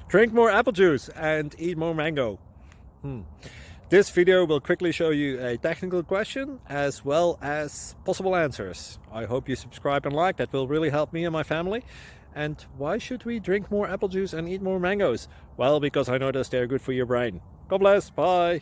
Drink more apple juice and eat more mango. This video will quickly show you a technical question as well as possible answers. I hope you subscribe and like, that will really help me and my family. And why should we drink more apple juice and eat more mangoes? Well, because I noticed they're good for your brain. God bless, bye!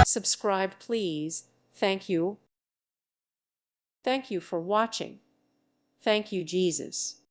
Subscribe, please. Thank you. Thank you for watching. Thank you, Jesus.